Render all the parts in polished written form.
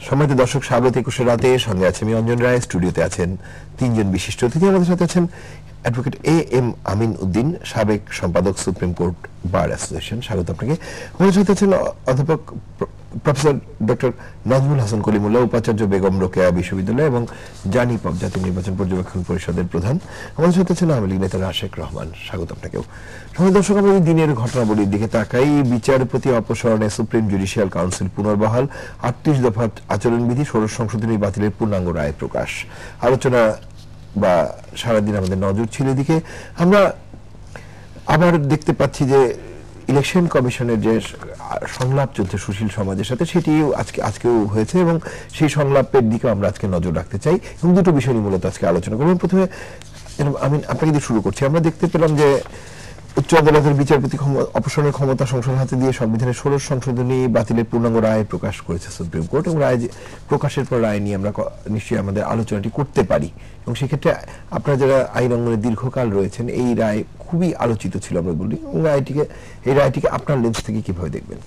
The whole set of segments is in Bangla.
সম্মানিত দর্শক, স্বাগত 21 রাতে। সঙ্গে আছে আমি অঞ্জন রায়। স্টুডিওতে আছেন তিনজন বিশিষ্ট অতিথি। আমাদের সাথে আছেন অ্যাডভোকেট এম আমিন উদ্দিন, সাবেক সম্পাদক, সুপ্রিম কোর্ট বার অ্যাসোসিয়েশন। স্বাগত আপনাকে। আমাদের সাথে আছেন অধ্যাপক প্রফেসর ডক্টর নাজমুল হাসান কলিমুল্লাহ, উপাচার্য বেগম রোকেয়া বিশ্ববিদ্যালয় এবং জানিপব জাতীয় নির্বাচন পর্যবেক্ষণ পরিষদের প্রধান। আমাদের সাথে আছেন আওয়ামী লীগ নেতা রাশেক রহমান। স্বাগত আপনাকেও। সঙ্গে দর্শক, আমরা দিনের ঘটনাবলীর দিকে তাকাই। বিচারপতি অপসারণে সুপ্রিম জুডিশিয়াল কাউন্সিল পুনর্বহাল, 38 দফা আচরণবিধি ষোড়শ সংশোধনী বাতিলের পূর্ণাঙ্গ রায় প্রকাশ। আলোচনা বা সারাদিন আমাদের নজর ছিল এদিকে। আমরা আবার দেখতে পাচ্ছি যে ইলেকশন কমিশনের যে সংলাপ চলছে সুশীল সমাজের সাথে, সেটিও আজকেও হয়েছে এবং সেই সংলাপের দিকে আমরা আজকে নজর রাখতে চাই এবং দুটো বিষয় নিয়ে মূলত আজকে আলোচনা করব। প্রথমে আমি আপনাকে দিয়ে শুরু করছি। আমরা দেখতে পেলাম যে উচ্চ আদালতের বিচারপতি অপসারণের ক্ষমতা সংসদ হাতে দিয়ে সংবিধানের ষোড়শ সংশোধনী বাতিলের পূর্ণাঙ্গ রায় প্রকাশ করেছে সুপ্রিম কোর্ট এবং রায় প্রকাশের পর রায় নিয়ে আমরা নিশ্চয়ই আমাদের আলোচনাটি করতে পারি এবং সেক্ষেত্রে আপনারা যারা আইন অঙ্গনে দীর্ঘকাল রয়েছেন, এই রায় খুবই আলোচিত ছিল আমরা বলি। এই রায়টিকে আপনার লেন্স থেকে কিভাবে দেখবেন?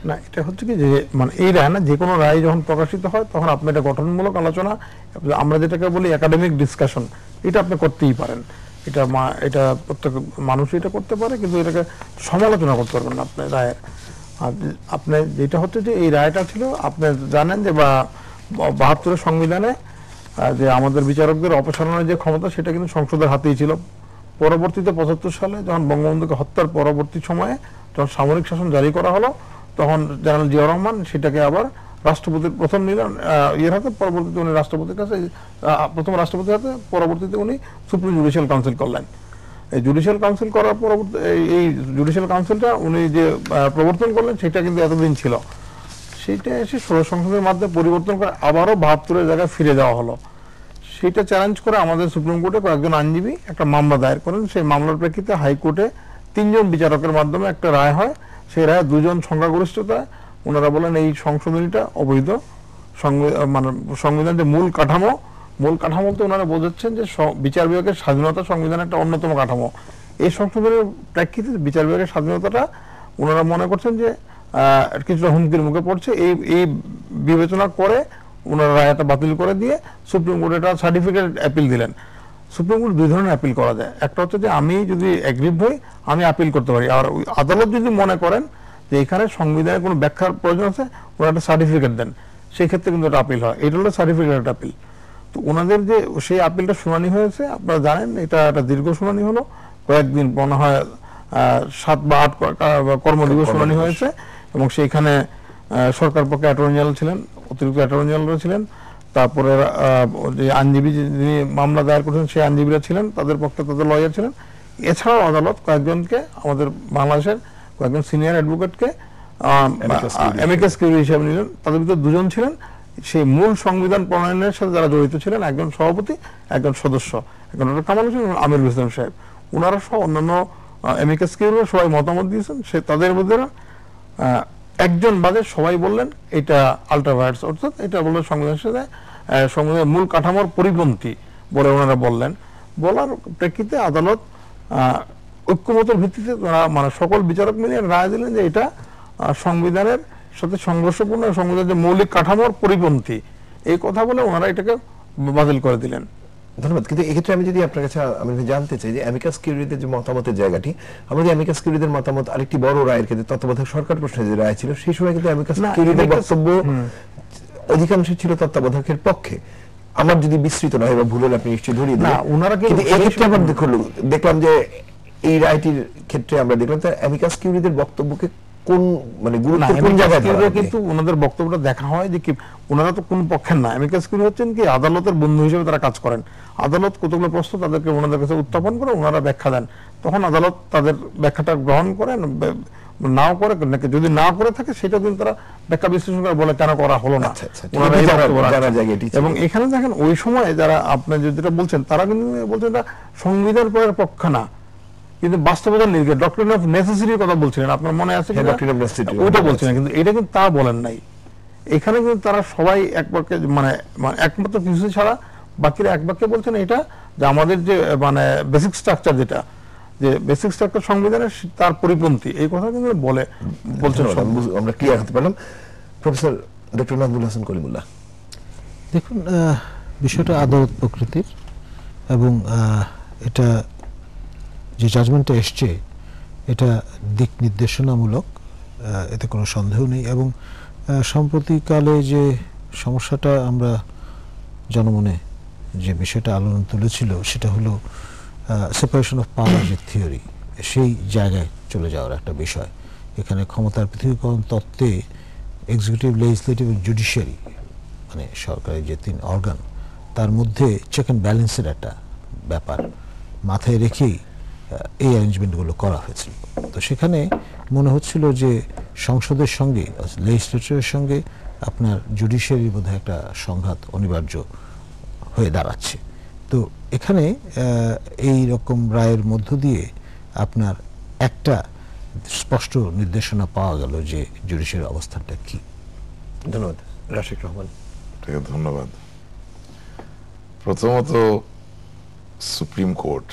না, এটা হচ্ছে কি যে মানে এই রায় না, যে কোনো রায় যখন প্রকাশিত হয় তখন আপনি এটা গঠনমূলক আলোচনা, আমরা যেটাকে বলি একাডেমিক ডিসকাশন, এটা আপনি করতেই পারেন। এটা প্রত্যেক মানুষ এটা করতে পারে, কিন্তু এটাকে সমালোচনা করতে পারবেন না আপনি রায়ের। আপনি যেটা হচ্ছে যে এই রায়টা ছিল, আপনি জানেন যে 72 সংবিধানে যে আমাদের বিচারকদের অপসারণের যে ক্ষমতা, সেটা কিন্তু সংসদের হাতেই ছিল। পরবর্তীতে 75 সালে যখন বঙ্গবন্ধুকে হত্যার পরবর্তী সময়ে যখন সামরিক শাসন জারি করা হলো, তখন জেনারেল জিয়াউর রহমান সেটাকে আবার রাষ্ট্রপতির প্রথম নিলেন ইয়ের হাতে, পরবর্তীতে উনি রাষ্ট্রপতির কাছে, প্রথম রাষ্ট্রপতির হাতে, পরবর্তীতে উনি সুপ্রিম জুডিশিয়াল কাউন্সিল করলেন। এই জুডিশিয়াল কাউন্সিল করার পরবর্তী এই জুডিশিয়াল কাউন্সিলটা উনি যে প্রবর্তন করলেন, সেটা কিন্তু এতদিন ছিল। সেটা এসে ষোড়শ সংসদের মাধ্যমে পরিবর্তন করে আবারও 72-এর জায়গায় ফিরে যাওয়া হলো। সেটা চ্যালেঞ্জ করে আমাদের সুপ্রিম কোর্টে কয়েকজন আইনজীবী একটা মামলা দায়ের করেন। সেই মামলার প্রেক্ষিতে হাইকোর্টে 3 জন বিচারকের মাধ্যমে একটা রায় হয়। সেই রায় 2 জন সংখ্যাগরিষ্ঠতায় ওনারা বলেন এই সংশোধনীটা অবৈধ। মানে সংবিধান যে মূল কাঠামোতে ওনারা বোঝাচ্ছেন যে বিচার বিভাগের স্বাধীনতা সংবিধানের একটা অন্যতম কাঠামো। এই সংশোধনের প্রেক্ষিতে বিচার বিভাগের স্বাধীনতাটা ওনারা মনে করছেন যে কিছুটা হুমকির মুখে পড়ছে। এই বিবেচনা করে ওনারা রায়টা বাতিল করে দিয়ে সুপ্রিম কোর্টে একটা সার্টিফিকেট অ্যাপিল দিলেন। সুপ্রিম কোর্ট 2 ধরনের অ্যাপিল করা যায়। একটা হচ্ছে যে আমি যদি এগ্রিভ হই, আমি আপিল করতে পারি। আর আদালত যদি মনে করেন যে এখানে সংবিধানের কোনো ব্যাখ্যার প্রয়োজন আছে, ওরা একটা সার্টিফিকেট দেন, সেই ক্ষেত্রে কিন্তু একটা আপিল হয়। এটা হলো সার্টিফিকেট আপিল। তো ওনাদের যে সেই আপিলটা শুনানি হয়েছে, আপনারা জানেন এটা একটা দীর্ঘ শুনানি হলো, কয়েকদিন, মনে হয় 7 বা 8 কর্মদিবস শুনানি হয়েছে। এবং সেইখানে সরকার পক্ষে অ্যাটর্নি জেনারেল ছিলেন, অতিরিক্ত অ্যাটর্নি জেনারেল ছিলেন, তারপরে যে আইনজীবী যিনি মামলা দায়ের করেছেন সেই আইনজীবীরা ছিলেন, তাদের পক্ষে তাদের লয়ার ছিলেন। এছাড়াও আদালত কয়েকজনকে, আমাদের বাংলাদেশের কয়েকজন সিনিয়র অ্যাডভোকেটকে অ্যামিকাস কিউরি হিসেবে নিলেন। তাদের ভিতরে 2 জন ছিলেন সেই মূল সংবিধান প্রণয়নের সাথে যারা জড়িত ছিলেন, একজন সভাপতি, একজন সদস্য, একজন ডক্টর কামাল হোসেন, আমির হোসেন সাহেব। ওনারা সহ অন্যান্য অ্যামিকাস কিউরিরা সবাই মতামত দিয়েছেন। তাদের মধ্যে একজন বাদে সবাই বললেন এটা আল্ট্রাভায়োলেটস, অর্থাৎ এটা বললেন সংবিধানের সাথে, সংবিধানের মূল কাঠামোর পরিপন্থী বলে ওনারা বললেন। বলার প্রেক্ষিতে আদালত ঐক্যমতের ভিত্তিতে মানে সকল বিচারক মিলিয়ে রায় দিলেন যে এটা সংবিধানের সাথে সংঘর্ষপূর্ণ, সংবিধানের যে মৌলিক কাঠামোর পরিপন্থী, এই কথা বলে ওনারা এটাকে বাতিল করে দিলেন। ধন্যবাদ। কিন্তু এক্ষেত্রে আমি যদি আপনার কাছে আমি জানতে চাই যে অ্যামিকাস কিউরিদের যে মতামতের জায়গাটি, আমাদের অ্যামিকাস কিউরিদের মতামত আরেকটি বড় রায়ের ক্ষেত্রে তত্ত্বাবধায়ক সরকার প্রশ্নে যে রায় ছিল, সেই সময় কিন্তু অ্যামিকাস কিউরিদের বক্তব্য অধিকাংশ ছিল তত্ত্বাবধায়কের পক্ষে। আমার যদি বিস্তৃত নয় বা ভুল হলে আপনি নিশ্চয়ই ধরিয়ে দেন। ওনারা কিন্তু এক্ষেত্রে আবার দেখলাম যে এই রায়টির ক্ষেত্রে আমরা দেখলাম তার অ্যামিকাস কিউরিদের বক্তব্যকে কোন মানে গুরুত্বপূর্ণ জায়গায় কিন্তু ওনাদের বক্তব্যটা দেখা হয় যে কি ওনারা তো কোন পক্ষের না। অ্যামিকাস কিউরি হচ্ছেন কি আদালতের বন্ধু হিসেবে তারা কাজ করেন। আদালত কতগুলো প্রশ্ন তাদেরকে ওনাদের কাছে উত্থাপন করে, ওনারা ব্যাখ্যা দেন, তখন আদালত তাদের ব্যাখ্যাটা গ্রহণ করেন, নাও করে, যদি না করে থাকে সেটা কিন্তু তারা ব্যাখ্যা বিশ্লেষণ করে বলে কেন করা হলো না। এবং এখানে দেখেন ওই সময় যারা আপনি যেটা বলছেন, তারা কিন্তু বলছেন এটা সংবিধান প্রয়োগের পক্ষে না, কিন্তু বাস্তবতার নিরিখে ডক্টরিন অফ নেসেসিটির কথা বলছিলেন, আপনার মনে আছে ওইটা বলছিলেন, কিন্তু এটা কিন্তু তা বলেন নাই। এখানে কিন্তু তারা সবাই এক বাক্যে মানে একমাত্র কিছু ছাড়া বাকিরা এক বাক্যে বলছেন এটা যে আমাদের যে মানে বেসিক স্ট্রাকচার, যেটা যে বেসিক স্ট্রাকচার সংবিধানের তার পরিপন্থী, এই কথা কিন্তু বলছেন। আমরা ক্লিয়ার হতে পারলাম। Professor doctor Nazmul Hasan Kalimullah. দেখুন, বিষয়টা আদালত প্রকৃতির এবং এটা যে জাজমেন্টটা এসছে এটা দিক নির্দেশনামূলক, এতে কোনো সন্দেহ নেই। এবং সাম্প্রতিককালে যে সমস্যাটা আমরা জনমনে যে বিষয়টা আলোড়ন তুলেছিল সেটা হলো সেপারেশন অফ পাওয়ার যে থিওরি, সেই জায়গায় চলে যাওয়ার একটা বিষয়। এখানে ক্ষমতার পৃথকীকরণ তত্ত্বে এক্সিকিউটিভ, লেজিসলেটিভ এবং জুডিশিয়ারি, মানে সরকারের যে 3 অর্গান, তার মধ্যে চেক অ্যান্ড ব্যালেন্সের একটা ব্যাপার মাথায় রেখেই এই অ্যারেঞ্জমেন্টগুলো করা হয়েছিল। তো সেখানে মনে হচ্ছিল যে সংসদের সঙ্গে, লেজিসলেচারের সঙ্গে আপনার জুডিশিয়ারির বোধহয় একটা সংঘাত অনিবার্য হয়ে দাঁড়াচ্ছে। তো এখানে এই রকম রায়ের মধ্য দিয়ে আপনার একটা স্পষ্ট নির্দেশনা পাওয়া গেল যে জুডিশিয়ারির অবস্থানটা কি। ধন্যবাদ। রাশিক রহমান। ধন্যবাদ। প্রথমত সুপ্রিম কোর্ট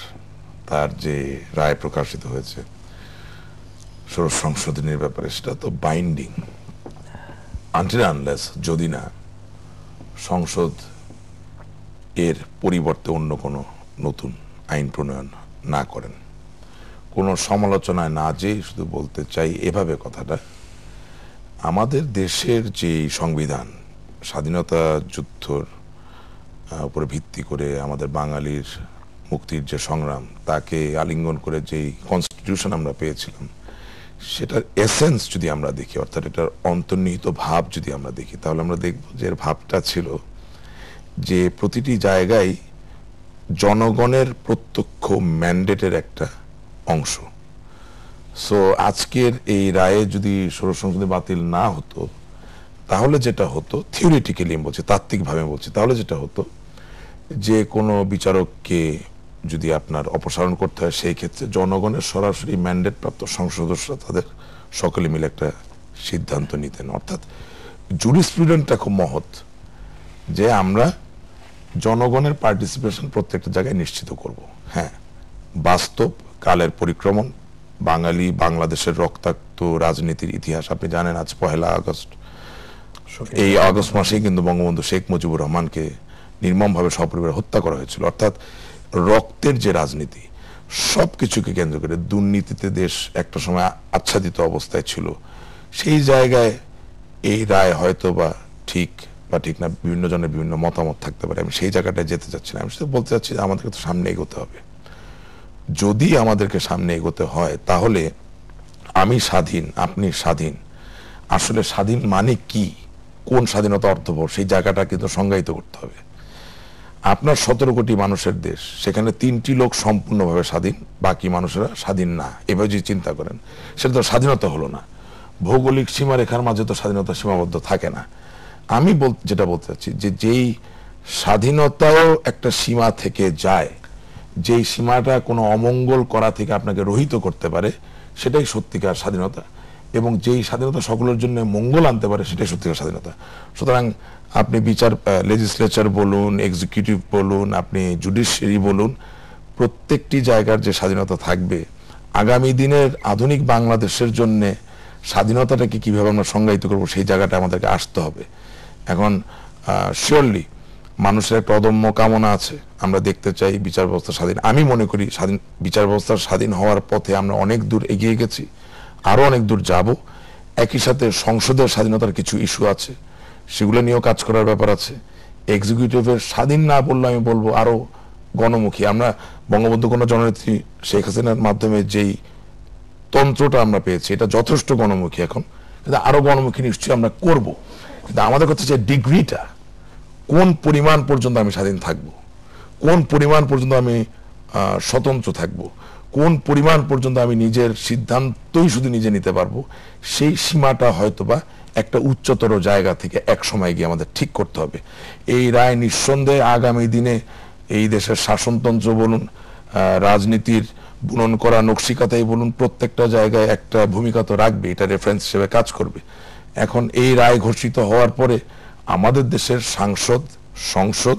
তার যে রায় প্রকাশিত হয়েছে ষোড়শ সংশোধনীর ব্যাপারে, সেটা তো বাইন্ডিং আনটিল আনলেস যদি না সংসদ এর পরিবর্তে অন্য কোনো নতুন আইন প্রণয়ন না করেন। কোনো সমালোচনায় না যেয়ে শুধু বলতে চাই এভাবে কথাটা, আমাদের দেশের যে সংবিধান স্বাধীনতা যুদ্ধর উপরে ভিত্তি করে আমাদের বাঙালির মুক্তির যে সংগ্রাম, তাকে আলিঙ্গন করে যেই কনস্টিটিউশন আমরা পেয়েছিলাম, সেটার এসেন্স যদি আমরা দেখি, অর্থাৎ এটার অন্তর্নিহিত ভাব যদি আমরা দেখি, তাহলে আমরা দেখব যে এর ভাবটা ছিল যে প্রতিটি জায়গায় জনগণের প্রত্যক্ষ ম্যান্ডেটের একটা অংশ। সো আজকের এই রায়ে যদি ষোড়শ সংশোধনী বাতিল না হতো, তাহলে যেটা হতো, থিওরিটিক্যালি আমি বলছি, তাত্ত্বিকভাবে বলছি, তাহলে যেটা হতো যে কোনো বিচারককে যদি আপনার অপসারণ করতে হয়, সেই ক্ষেত্রে জনগণের সরাসরি ম্যান্ডেট প্রাপ্ত সংসদ সদস্যরা তাদের সকলে মিলে একটা সিদ্ধান্ত নিতেন। অর্থাৎ জুরিসপ্রুডেন্টটা খুব মহৎ, যে আমরা জনগণের পার্টিসিপেশন প্রত্যেকটা জায়গায় নিশ্চিত করব। হ্যাঁ, বাস্তব কালের পরিক্রমণ, বাঙালি বাংলাদেশের রক্তাক্ত রাজনীতির ইতিহাস আপনি জানেন। আজ 1 আগস্ট, এই আগস্ট মাসেই কিন্তু বঙ্গবন্ধু শেখ মুজিবুর রহমানকে নির্মমভাবে সপরিবারে হত্যা করা হয়েছিল। অর্থাৎ রক্তের যে রাজনীতি, সবকিছুকে কেন্দ্র করে দুর্নীতিতে দেশ একটা সময় আচ্ছাদিত অবস্থায় ছিল। সেই জায়গায় এই রায় হয়তো বা ঠিক না, বিভিন্ন জনের বিভিন্ন মতামত থাকতে পারে, আমি সেই জায়গাটায় যেতে চাচ্ছি না। আমি শুধু বলতে চাচ্ছি যে আমাদেরকে তো সামনে এগোতে হবে। যদি আমাদেরকে সামনে এগোতে হয়, তাহলে আমি স্বাধীন, আপনি স্বাধীন, আসলে স্বাধীন মানে কি, কোন স্বাধীনতা অর্থবহ, সেই জায়গাটা কিন্তু সংজ্ঞায়িত করতে হবে। আপনার 17 কোটি মানুষের দেশ, সেখানে 3টি লোক সম্পূর্ণভাবে স্বাধীন, বাকি মানুষেরা স্বাধীন না, এভাবে যদি চিন্তা করেন, সেটা তো স্বাধীনতা হলো না। ভৌগোলিক সীমারেখার মাঝে তো স্বাধীনতা সীমাবদ্ধ থাকে না। আমি যেটা বলতে চাচ্ছি যে যেই স্বাধীনতাও একটা সীমা থেকে যায়, যেই সীমাটা কোনো অমঙ্গল করা থেকে আপনাকে রহিত করতে পারে, সেটাই সত্যিকার স্বাধীনতা। এবং যেই স্বাধীনতা সকলের জন্য মঙ্গল আনতে পারে, সেটাই সত্যিকার স্বাধীনতা। সুতরাং আপনি লেজিসলেচার বলুন, এক্সিকিউটিভ বলুন, আপনি জুডিশিয়ারি বলুন, প্রত্যেকটি জায়গার যে স্বাধীনতা থাকবে, আগামী দিনের আধুনিক বাংলাদেশের জন্য স্বাধীনতাটাকে কিভাবে আমরা সংজ্ঞায়িত করবো, সেই জায়গাটা আমাদেরকে আসতে হবে। এখন শিওরলি মানুষের একটা অদম্য কামনা আছে, আমরা দেখতে চাই বিচার ব্যবস্থা স্বাধীন। আমি মনে করি বিচার ব্যবস্থা স্বাধীন হওয়ার পথে আমরা অনেক দূর এগিয়ে গেছি, আরো অনেক দূর যাব। একই সাথে সংসদের স্বাধীনতার কিছু ইস্যু আছে, সেগুলো নিয়েও কাজ করার ব্যাপার আছে। এক্সিকিউটিভের স্বাধীন না বললে আমি বলবো আরো গণমুখী। আমরা বঙ্গবন্ধু কন্যা জননেত্রী শেখ হাসিনার মাধ্যমে যেই তন্ত্রটা আমরা পেয়েছি, এটা যথেষ্ট গণমুখী। এখন কিন্তু আরো গণমুখী নিশ্চয়ই আমরা করব। কিন্তু আমাদের কাছে যে ডিগ্রিটা, কোন পরিমাণ পর্যন্ত আমি স্বাধীন থাকব, কোন পরিমাণ পর্যন্ত আমি স্বতন্ত্র থাকব, কোন পরিমাণ পর্যন্ত আমি নিজের সিদ্ধান্তই শুধু নিজে নিতে পারবো, সেই সীমাটা হয়তোবা একটা উচ্চতর জায়গা থেকে এক সময় গিয়ে আমাদের ঠিক করতে হবে। এই রায় নিঃসন্দেহে আগামী দিনে এই দেশের শাসনতন্ত্র বলুন, রাজনীতির বুনন করা নকশিকাতাই বলুন, প্রত্যেকটা জায়গায় একটা ভূমিকা তো রাখবে, এটা রেফারেন্স হিসেবে কাজ করবে। এখন এই রায় ঘোষিত হওয়ার পরে আমাদের দেশের সাংসদ, সংসদ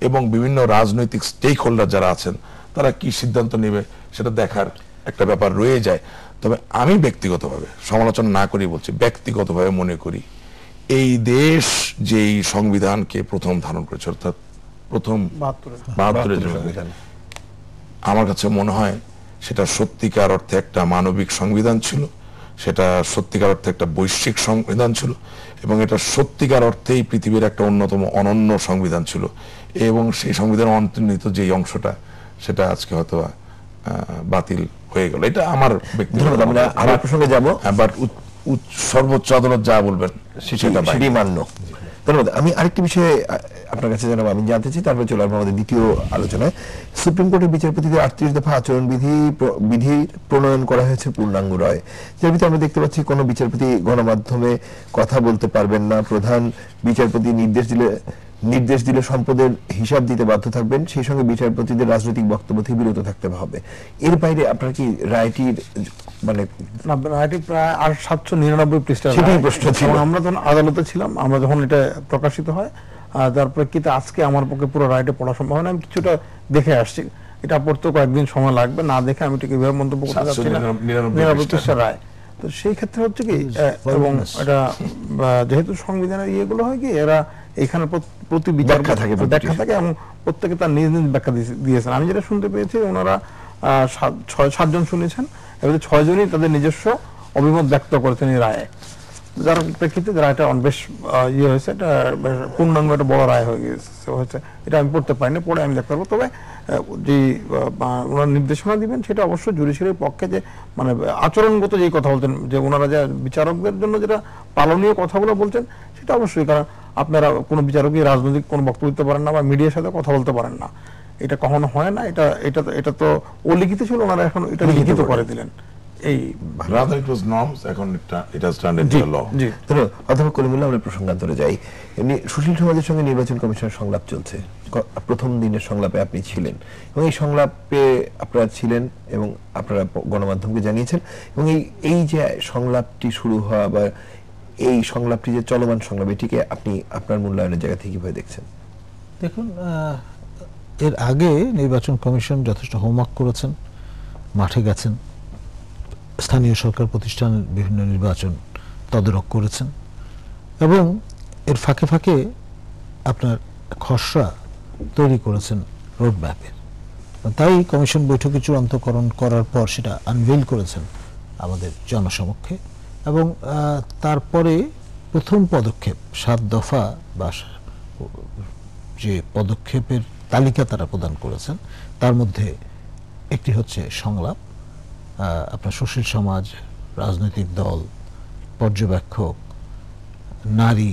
এবং বিভিন্ন রাজনৈতিক স্টেক হোল্ডার যারা আছেন, তারা কি সিদ্ধান্ত নেবে সেটা দেখার একটা ব্যাপার রয়ে যায়। তবে আমি ব্যক্তিগতভাবে, সমালোচনা না করি বলছি, ব্যক্তিগতভাবে মনে করি এই দেশ যেই সংবিধানকে প্রথম ধারণ করেছে, অর্থাৎ প্রথম 72-এর সংবিধান, আমার কাছে মনে হয় সেটা সত্যিকার অর্থে একটা মানবিক সংবিধান ছিল, সেটা সত্যিকার অর্থে একটা বৈশ্বিক সংবিধান ছিল, এবং এটা সত্যিকার অর্থেই পৃথিবীর একটা অন্যতম অনন্য সংবিধান ছিল। এবং সেই সংবিধানের অন্তর্নিহিত যে অংশটা, সেটা আজকে হয়তো বাতিল হয়ে গেল। এটা আমার ব্যক্তিগত, আমরা আরেক প্রসঙ্গে যাব, বাট সর্বোচ্চ আদালত যা বলবেন সেটা সেটি মান্য। ধন্যবাদ। আমি আরেকটি বিষয়ে আপনার কাছে জানাবো, আমি জানতে চাই, তারপরে চলে আসবো আমাদের দ্বিতীয় আলোচনায়। সুপ্রিম কোর্টের বিচারপতিদের 38 দফা আচরণ বিধি প্রণয়ন করা হয়েছে পূর্ণাঙ্গ রায়, যার ভিতরে আমরা দেখতে পাচ্ছি কোনো বিচারপতি গণমাধ্যমে কথা বলতে পারবেন না, প্রধান বিচারপতি নির্দেশ দিলে সম্পদের হিসাব দিতে বাধ্য থাকবেন, সেই সঙ্গে বিচারপতিদের রাজনৈতিক বক্তব্য থেকে বিরত থাকতে হবে। এর বাইরে আপনার কি রায়টির মানে রায়টি প্রায় 799 পৃষ্ঠা, সেটাই প্রশ্ন ছিল। আমরা যখন আদালতে ছিলাম, আমরা যখন এটা প্রকাশিত হয়, তার প্রেক্ষিতে আজকে আমার পক্ষে পুরো রায়টা পড়া সম্ভব হয় না। আমি কিছুটা দেখে আসছি, এটা পড়তে কয়েকদিন সময় লাগবে, না দেখে আমি ঠিক এভাবে মন্তব্য করতে চাচ্ছি না। 99 পৃষ্ঠা রায়। তো সেই ক্ষেত্রে হচ্ছে কি, এবং এটা যেহেতু সংবিধানের ইয়েগুলো হয় কি, এরা এখানে প্রতি ব্যাখ্যা থাকে এবং প্রত্যেকে তার নিজ নিজ ব্যাখ্যা দিয়েছেন। আমি যেটা শুনতে পেয়েছি, ওনারা 6-7 জন শুনেছেন, এবং 6 জনই তাদের নিজস্ব অভিমত ব্যক্ত করেছেন এই রায়ে, যার প্রেক্ষিতে রায়টা বেশ ইয়ে হয়েছে, এটা পূর্ণাঙ্গ একটা বড় রায় হয়েছে। এটা আমি পড়তে পারিনি, পড়ে আমি দেখতে পারবো। তবে যে ওনারা নির্দেশনা দিবেন, সেটা অবশ্যই জুডিশিয়ারির পক্ষে, যে মানে আচরণগত যেই কথা বলতেন, যে ওনারা যে বিচারকদের জন্য যেটা পালনীয় কথাগুলো বলছেন, সেটা অবশ্যই, কারণ আপনারা কোনো বিচারকই রাজনৈতিক কোনো বক্তব্য দিতে পারেন না বা মিডিয়ার সাথে কথা বলতে পারেন না, এটা কখনো হয় না। এটা তো অলিখিত ছিল, ওনারা এখন এটা লিখিত করে দিলেন। এই অধ্যাপক কলিমুল্লাহ, আমরা প্রসঙ্গান্তরে যাই। এমনি সুশীল সমাজের সঙ্গে নির্বাচন কমিশনের সংলাপ চলছে, প্রথম দিনের সংলাপে আপনি ছিলেন, এবং এই সংলাপে আপনারা ছিলেন এবং আপনারা গণমাধ্যমকে জানিয়েছেন, এবং এই যে সংলাপটি শুরু হওয়া বা এই সংলাপটি যে চলমান সংলাপ, এটিকে আপনি আপনার মূল্যায়নের জায়গা থেকে কিভাবে দেখছেন? দেখুন, এর আগে নির্বাচন কমিশন যথেষ্ট হোমওয়ার্ক করেছেন, মাঠে গেছেন, স্থানীয় সরকার প্রতিষ্ঠানের বিভিন্ন নির্বাচন তদারক করেছেন, এবং এর ফাঁকে ফাঁকে আপনার খসড়া তৈরি করেছেন রোডম্যাপের। তাই কমিশন বৈঠকে চূড়ান্তকরণ করার পর সেটা আনভেইল করেছেন আমাদের জনসমক্ষে, এবং তারপরে প্রথম পদক্ষেপ 7 দফা বা যে পদক্ষেপের তালিকা তারা প্রদান করেছেন, তার মধ্যে একটি হচ্ছে সংলাপ। আপনার সুশীল সমাজ, রাজনৈতিক দল, পর্যবেক্ষক, নারী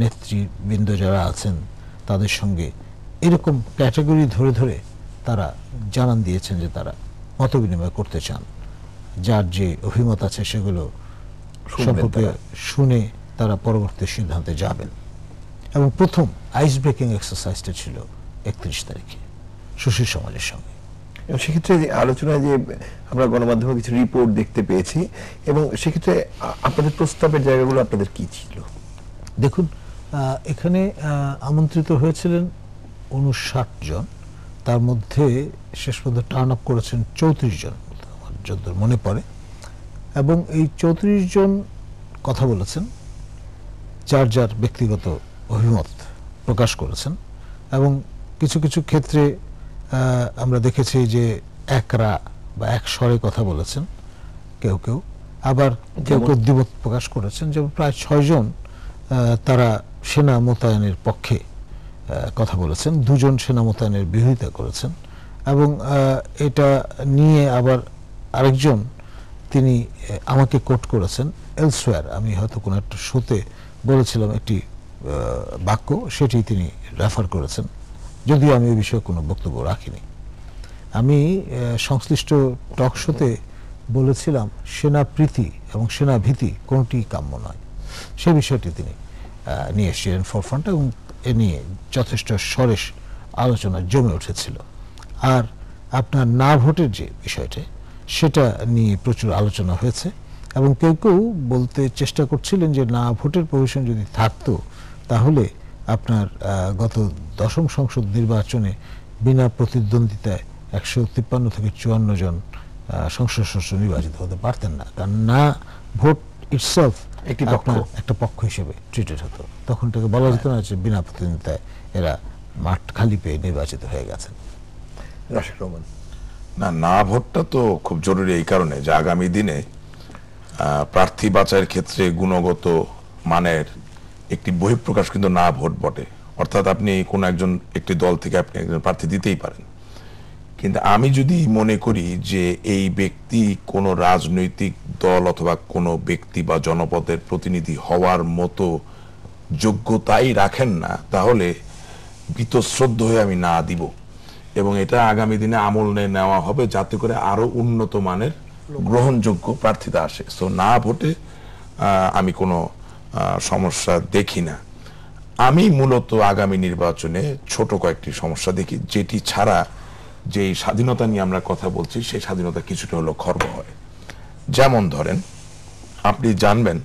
নেতৃবৃন্দ যারা আছেন, তাদের সঙ্গে এরকম ক্যাটাগরি ধরে ধরে তারা জানান দিয়েছেন যে তারা মত বিনিময় করতে চান, যার যে অভিমত আছে সেগুলো সম্পর্কে শুনে তারা পরবর্তী সিদ্ধান্তে যাবেন। এবং প্রথম আইস ব্রেকিং এক্সারসাইজটা ছিল 31 তারিখে সুশীল সমাজের সঙ্গে। এবং সেক্ষেত্রে আলোচনায় যে আমরা গণমাধ্যমে কিছু রিপোর্ট দেখতে পেয়েছি, এবং সেক্ষেত্রে আপনাদের প্রস্তাবের জায়গাগুলো আপনাদের কি ছিল? দেখুন, এখানে আমন্ত্রিত হয়েছিলেন 59 জন, তার মধ্যে শেষ পর্যন্ত টার্ন আপ করেছেন 34 জন, আমার যতদূর মনে পড়ে, এবং এই 34 জন কথা বলেছেন, যার যার ব্যক্তিগত অভিমত প্রকাশ করেছেন, এবং কিছু কিছু ক্ষেত্রে আমরা দেখেছি যে একরা বা এক স্বরে কথা বলেছেন কেউ কেউ, আবার কেউ কেউ দ্বিমত প্রকাশ করেছেন। যেমন প্রায় 6 জন তারা সেনা মোতায়েনের পক্ষে কথা বলেছেন, 2 জন সেনা মোতায়েনের বিরোধিতা করেছেন, এবং এটা নিয়ে আবার আরেকজন তিনি আমাকে কোট করেছেন এলসওয়্যার, আমি হয়তো কোনো একটা শোতে বলেছিলাম একটি বাক্য, সেটি তিনি রেফার করেছেন, যদিও আমি এই বিষয়ে কোনো বক্তব্য রাখিনি। আমি সংশ্লিষ্ট টক শোতে বলেছিলাম সেনা প্রীতি এবং সেনা ভীতি কোনটি কাম্য নয়, সে বিষয়টি তিনি নিয়ে এসেছিলেন ফরফ্রন্টে, এবং এ নিয়ে যথেষ্ট সরেস আলোচনা জমে উঠেছিল। আর আপনার না ভোটের যে বিষয়টি, সেটা নিয়ে প্রচুর আলোচনা হয়েছে, এবং কেউ কেউ বলতে চেষ্টা করছিলেন যে না ভোটের প্রভিশন যদি থাকতো, তাহলে আপনার গত 10ম সংসদ নির্বাচনে বিনা প্রতিদ্বন্দ্বিতায় 153 থেকে 54 জন সংসদ সদস্য নির্বাচিত হতে পারতেন না, কারণ না ভোট ইটসেলফ একটি পক্ষ। আপনার একটা পক্ষ হিসেবে ট্রিটেড হতো। তখন থেকে বলা যেত না যে বিনা প্রতিদ্বন্দ্বিতায় এরা মাঠ খালি পেয়ে নির্বাচিত হয়ে গেছেন। রাশেদ রহমান। না ভোটটা তো খুব জরুরি এই কারণে যে আগামী দিনে প্রার্থী বাছাইয়ের ক্ষেত্রে গুণগত মানের একটি বহিঃপ্রকাশ কিন্তু না ভোট বটে। অর্থাৎ আপনি কোন একটি দল থেকে আপনি একজন প্রার্থী দিতেই পারেন, কিন্তু আমি যদি মনে করি যে এই ব্যক্তি কোনো রাজনৈতিক দল অথবা কোনো ব্যক্তি বা জনপদের প্রতিনিধি হওয়ার মতো যোগ্যতাই রাখেন না, তাহলে বীতশ্রদ্ধ হয়ে আমি না দিব, এবং এটা আগামী দিনে আমলে নেওয়া হবে যাতে করে আরো উন্নত মানের গ্রহণযোগ্য প্রার্থীতা আসে। সো না ভোটে আমি কোনো সমস্যা দেখি না। আমি মূলত আগামী নির্বাচনে ছোট কয়েকটি সমস্যা দেখি, যেটি ছাড়া যে স্বাধীনতা নিয়ে আমরা কথা বলছি সেই স্বাধীনতা কিছুটা হলো খর্ব হয়। যেমন ধরেন, আপনি জানবেন